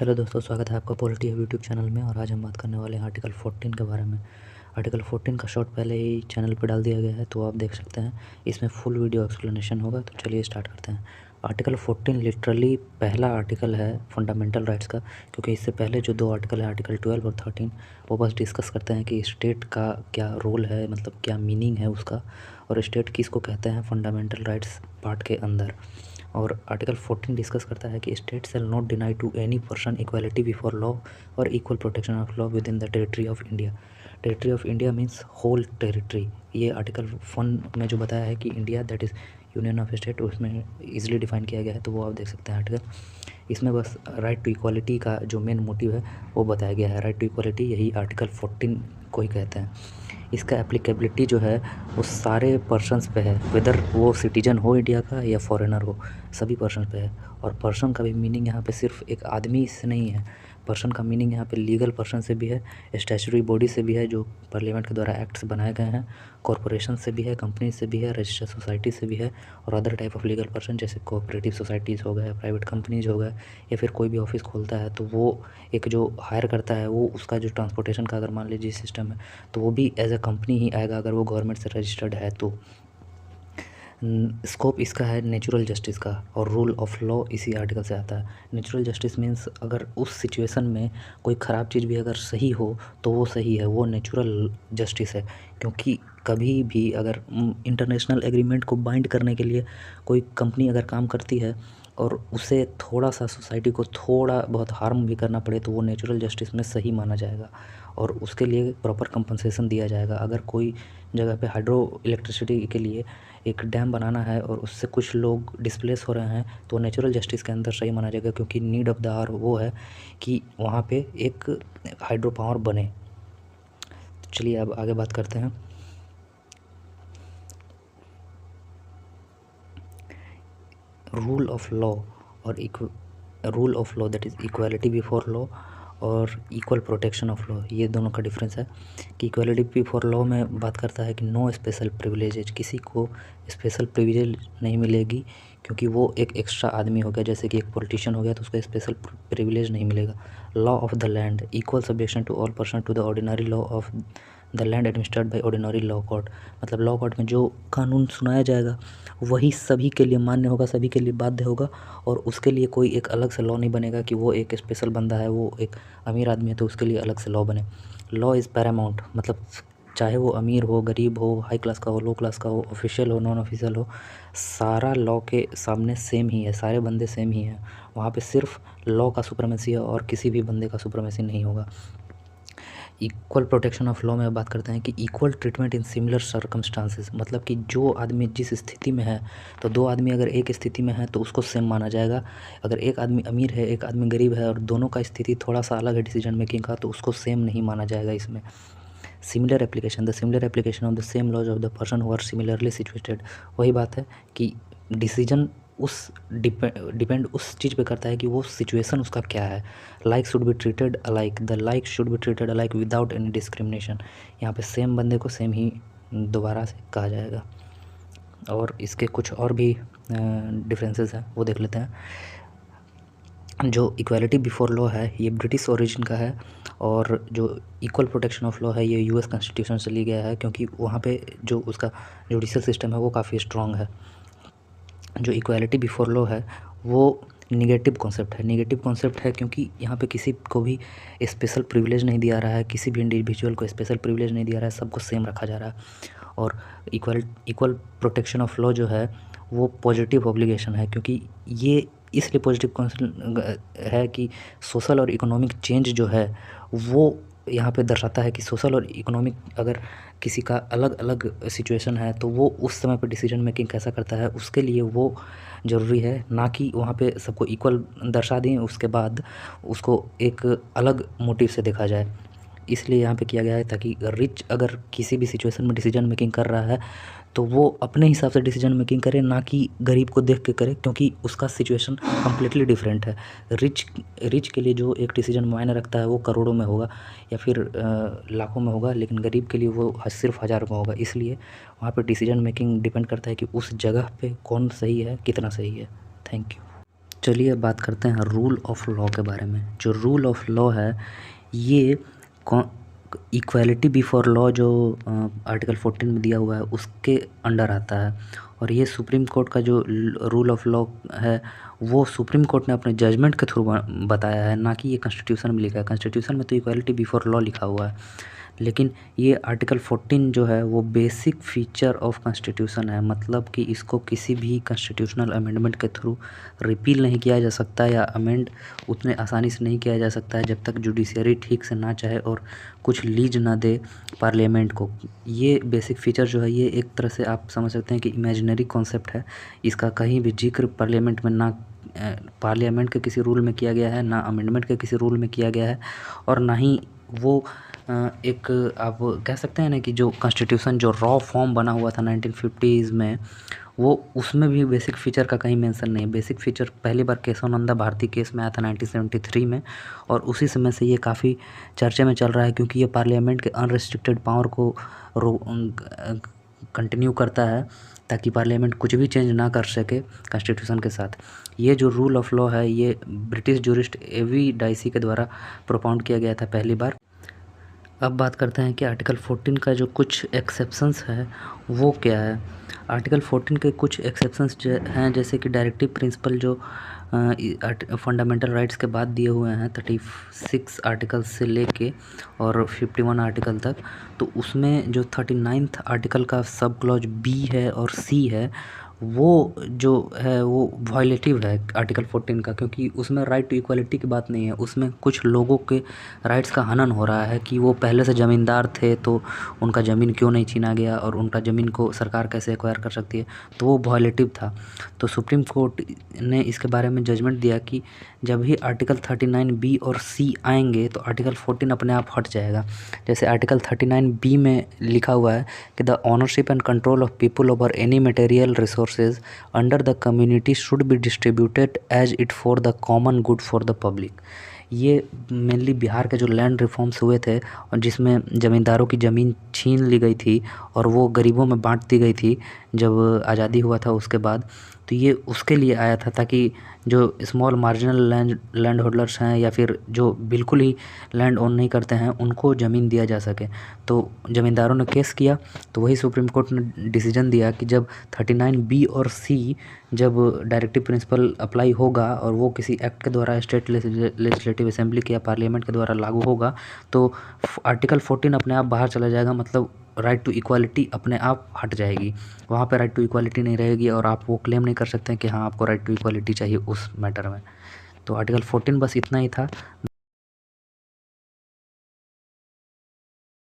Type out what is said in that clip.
Hello दोस्तों, स्वागत है आपका पॉलिटी यूट्यूब चैनल में। और आज हम बात करने वाले हैं आर्टिकल 14 के बारे में। आर्टिकल 14 का शॉर्ट पहले ही चैनल पर डाल दिया गया है, तो आप देख सकते हैं। इसमें फुल वीडियो एक्सप्लेनेशन होगा, तो चलिए स्टार्ट करते हैं। आर्टिकल 14 लिटरली पहला आर्टिकल है फंडामेंटल राइट्स का, क्योंकि इससे पहले जो दो आर्टिकल है आर्टिकल 12 और 13 वो बस डिस्कस करते हैं कि स्टेट का क्या रोल है, मतलब क्या मीनिंग है उसका, और स्टेट किसको कहते हैं फंडामेंटल राइट्स पार्ट के अंदर। और आर्टिकल 14 डिस्कस करता है कि state shall not deny to any person equality before law और equal protection of law within the territory of India. Territory of India means whole territory. ये article 1 में जो बताया है कि India that is union of state, उसमें easily define किया गया है, तो वो आप देख सकते हैं आर्टिकल। इसमें बस राइट टू इक्वालिटी का जो मेन मोटिव है वो बताया गया है। राइट टू इक्वालिटी यही आर्टिकल 14 को ही कहते हैं। इसका एप्लीकेबिलिटी जो है वो सारे पर्सन्स पे है, वेदर वो सिटीजन हो इंडिया का या फॉरेनर हो, सभी पर्सन पे है। और पर्सन का भी मीनिंग यहाँ पे सिर्फ एक आदमी से नहीं है। पर्सन का मीनिंग यहाँ पे लीगल पर्सन से भी है, स्टैच्यूटरी बॉडी से भी है जो पार्लियामेंट के द्वारा एक्ट्स बनाए गए हैं, कॉरपोरेशन से भी है, कंपनी से भी है, रजिस्टर्ड सोसाइटी से भी है, और other type of legal person जैसे कोऑपरेटिव सोसाइटीज़ हो गए, प्राइवेट कंपनीज हो गए, या फिर कोई भी ऑफिस खोलता है तो वो एक जो हायर करता है वो उसका जो ट्रांसपोर्टेशन का अगर मान लीजिए सिस्टम है तो वो भी एज अ कंपनी ही आएगा अगर वो गवर्नमेंट से रजिस्टर्ड है तो। स्कोप इसका है नेचुरल जस्टिस का, और रूल ऑफ लॉ इसी आर्टिकल से आता है। नेचुरल जस्टिस मीन्स अगर उस सिचुएशन में कोई ख़राब चीज़ भी अगर सही हो तो वो सही है, वो नेचुरल जस्टिस है। क्योंकि कभी भी अगर इंटरनेशनल एग्रीमेंट को बाइंड करने के लिए कोई कंपनी अगर काम करती है और उसे थोड़ा सा सोसाइटी को थोड़ा बहुत हार्म भी करना पड़े तो वो नेचुरल जस्टिस में सही माना जाएगा और उसके लिए प्रॉपर कंपनसेशन दिया जाएगा। अगर कोई जगह पे हाइड्रो इलेक्ट्रिसिटी के लिए एक डैम बनाना है और उससे कुछ लोग डिस्प्लेस हो रहे हैं तो नेचुरल जस्टिस के अंदर सही माना जाएगा, क्योंकि नीड ऑफ द आवर वो है कि वहाँ पे एक हाइड्रो पावर बने। तो चलिए अब आगे बात करते हैं। रूल ऑफ लॉ और rule of law that is equality before law और इक्वल प्रोटेक्शन ऑफ लॉ, ये दोनों का डिफरेंस है। कि इक्वालिटी बिफोर लॉ में बात करता है कि नो स्पेशल प्रिविलेजेज, किसी को स्पेशल प्रिविलेज नहीं मिलेगी क्योंकि वो एक एक्स्ट्रा आदमी हो गया, जैसे कि एक पॉलिटिशियन हो गया तो उसको स्पेशल प्रिविलेज नहीं मिलेगा। Law of the land equal subjection to all person to the ordinary law of the land administered by ordinary law court. मतलब लॉ कोर्ट में जो कानून सुनाया जाएगा वही सभी के लिए मान्य होगा, सभी के लिए बाध्य होगा, और उसके लिए कोई एक अलग से लॉ नहीं बनेगा कि वो एक स्पेशल बंदा है, वो एक अमीर आदमी है तो उसके लिए अलग से लॉ बने। लॉ इज़ पैरामाउंट, मतलब चाहे वो अमीर हो, गरीब हो, हाई क्लास का हो, लो क्लास का हो, ऑफिशियल हो, नॉन ऑफिशियल हो, सारा लॉ के सामने सेम ही है, सारे बंदे सेम ही हैं। वहाँ पे सिर्फ लॉ का सुप्रीमेसी है और किसी भी बंदे का सुप्रीमेसी नहीं होगा। इक्वल प्रोटेक्शन ऑफ लॉ में बात करते हैं कि equal treatment in similar circumstances, मतलब कि जो आदमी जिस स्थिति में है, तो दो आदमी अगर एक स्थिति में है तो उसको सेम माना जाएगा। अगर एक आदमी अमीर है, एक आदमी गरीब है और दोनों का स्थिति थोड़ा सा अलग है डिसीजन मेकिंग का, तो उसको सेम नहीं माना जाएगा इसमें। Similar application, the similar application of the same laws of the person who are similarly situated, वही बात है कि डिसीजन उस डिपेंड उस चीज़ पे करता है कि वो सिचुएशन उसका क्या है। Like should be treated alike, the like should be treated alike without any discrimination. यहाँ पे सेम बंदे को सेम ही दोबारा से कहा जाएगा। और इसके कुछ और भी डिफरेंसेस हैं, वो देख लेते हैं। जो इक्वालिटी बिफोर लॉ है ये ब्रिटिश ओरिजिन का है, और जो इक्वल प्रोटेक्शन ऑफ लॉ है ये यूएस कॉन्स्टिट्यूशन से लिया गया है, क्योंकि वहाँ पे जो उसका जुडिशल सिस्टम है वो काफ़ी स्ट्रॉन्ग है। जो इक्वालिटी बिफोर लॉ है वो निगेटिव कॉन्सेप्ट है। निगेटिव कॉन्सेप्ट है क्योंकि यहाँ पे किसी को भी स्पेशल प्रिविलेज नहीं दिया रहा है, किसी भी इंडिविजुअल को स्पेशल प्रिविलेज नहीं दिया रहा है, सबको सेम रखा जा रहा है। और इक्वल प्रोटेक्शन ऑफ लॉ जो है वो पॉजिटिव ऑब्लिगेशन है, क्योंकि ये इसलिए पॉजिटिव कॉन्सेप्ट है कि सोशल और इकोनॉमिक चेंज जो है वो यहाँ पे दर्शाता है कि सोशल और इकोनॉमिक अगर किसी का अलग अलग सिचुएशन है तो वो उस समय पे डिसीजन मेकिंग कैसा करता है उसके लिए वो ज़रूरी है, ना कि वहाँ पे सबको इक्वल दर्शा दें उसके बाद उसको एक अलग मोटिव से देखा जाए। इसलिए यहाँ पे किया गया है ताकि रिच अगर किसी भी सिचुएशन में डिसीजन मेकिंग कर रहा है तो वो अपने हिसाब से डिसीजन मेकिंग करे, ना कि गरीब को देख के करे, क्योंकि उसका सिचुएशन कम्प्लीटली डिफरेंट है। रिच के लिए जो एक डिसीजन मायने रखता है वो करोड़ों में होगा या फिर लाखों में होगा, लेकिन गरीब के लिए वो सिर्फ हज़ारों में होगा। इसलिए वहाँ पे डिसीजन मेकिंग डिपेंड करता है कि उस जगह पे कौन सही है, कितना सही है। Thank you. चलिए अब बात करते हैं रूल ऑफ लॉ के बारे में। जो रूल ऑफ लॉ है ये इक्वालिटी बिफोर लॉ जो आर्टिकल 14 में दिया हुआ है उसके अंडर आता है। और ये सुप्रीम कोर्ट का जो रूल ऑफ लॉ है वो सुप्रीम कोर्ट ने अपने जजमेंट के थ्रू बताया है, ना कि ये कॉन्स्टिट्यूशन में लिखा है। कॉन्स्टिट्यूशन में तो इक्वालिटी बिफोर लॉ लिखा हुआ है, लेकिन ये आर्टिकल 14 जो है वो बेसिक फीचर ऑफ कॉन्स्टिट्यूशन है। मतलब कि इसको किसी भी कॉन्स्टिट्यूशनल अमेंडमेंट के थ्रू रिपील नहीं किया जा सकता या अमेंड उतने आसानी से नहीं किया जा सकता है जब तक जुडिशरी ठीक से ना चाहे और कुछ लीज ना दे पार्लियामेंट को। ये बेसिक फीचर जो है ये एक तरह से आप समझ सकते हैं कि इमेजिनरी कॉन्सेप्ट है। इसका कहीं भी जिक्र पार्लियामेंट में ना पार्लियामेंट के किसी रूल में किया गया है, ना अमेंडमेंट के किसी रूल में किया गया है, और ना ही वो एक आप कह सकते हैं ना कि जो कॉन्स्टिट्यूशन जो रॉ फॉर्म बना हुआ था 1950s में वो उसमें भी बेसिक फ़ीचर का कहीं मेंशन नहीं है। बेसिक फ़ीचर पहली बार केशवानंदा भारती केस में आया था 1973 में, और उसी समय से ये काफ़ी चर्चे में चल रहा है क्योंकि ये पार्लियामेंट के अनरिस्ट्रिक्टेड पावर को कंटिन्यू करता है ताकि पार्लियामेंट कुछ भी चेंज ना कर सके कॉन्स्टिट्यूशन के साथ। ये जो रूल ऑफ लॉ है ये ब्रिटिश जूरिस्ट एवी डाइसी के द्वारा प्रोपाउंड किया गया था पहली बार। अब बात करते हैं कि आर्टिकल 14 का जो कुछ एक्सेप्शंस है वो क्या है। आर्टिकल 14 के कुछ एक्सेप्शंस हैं, जैसे कि डायरेक्टिव प्रिंसिपल जो फंडामेंटल राइट्स के बाद दिए हुए हैं 36 आर्टिकल से लेके और 51 आर्टिकल तक। तो उसमें जो 39th आर्टिकल का सब क्लॉज बी है और सी है वो जो है वो वायलेटिव है आर्टिकल 14 का, क्योंकि उसमें राइट टू इक्वालिटी की बात नहीं है। उसमें कुछ लोगों के राइट्स का हनन हो रहा है कि वो पहले से ज़मींदार थे तो उनका ज़मीन क्यों नहीं छीना गया और उनका ज़मीन को सरकार कैसे एक्वायर कर सकती है, तो वो वायलेटिव था। तो सुप्रीम कोर्ट ने इसके बारे में जजमेंट दिया कि जब भी आर्टिकल 39 बी और सी आएंगे तो आर्टिकल 14 अपने आप हट जाएगा। जैसे आर्टिकल 39 बी में लिखा हुआ है कि the ownership and control of people over any material resources under the community should be distributed as it for the common good for the public. ये मेनली बिहार के जो लैंड रिफॉर्म्स हुए थे और जिसमें ज़मींदारों की ज़मीन छीन ली गई थी और वो गरीबों में बांट दी गई थी जब आज़ादी हुआ था उसके बाद, तो ये उसके लिए आया था ताकि जो स्मॉल मार्जिनल लैंड होल्डर्स हैं या फिर जो बिल्कुल ही लैंड ओन नहीं करते हैं उनको ज़मीन दिया जा सके। तो ज़मींदारों ने केस किया तो वही सुप्रीम कोर्ट ने डिसीजन दिया कि जब 39 बी और सी जब डायरेक्टिव प्रिंसिपल अप्लाई होगा और वो किसी एक्ट के द्वारा स्टेट लेजिस्लेटिव असेंबली के या पार्लियामेंट के द्वारा लागू होगा तो आर्टिकल 14 अपने आप बाहर चला जाएगा। मतलब राइट टू इक्वालिटी अपने आप हट जाएगी, वहाँ पे राइट टू इक्वालिटी नहीं रहेगी और आप वो क्लेम नहीं कर सकते हैं कि हाँ आपको राइट टू इक्वालिटी चाहिए उस मैटर में। तो आर्टिकल 14 बस इतना ही था।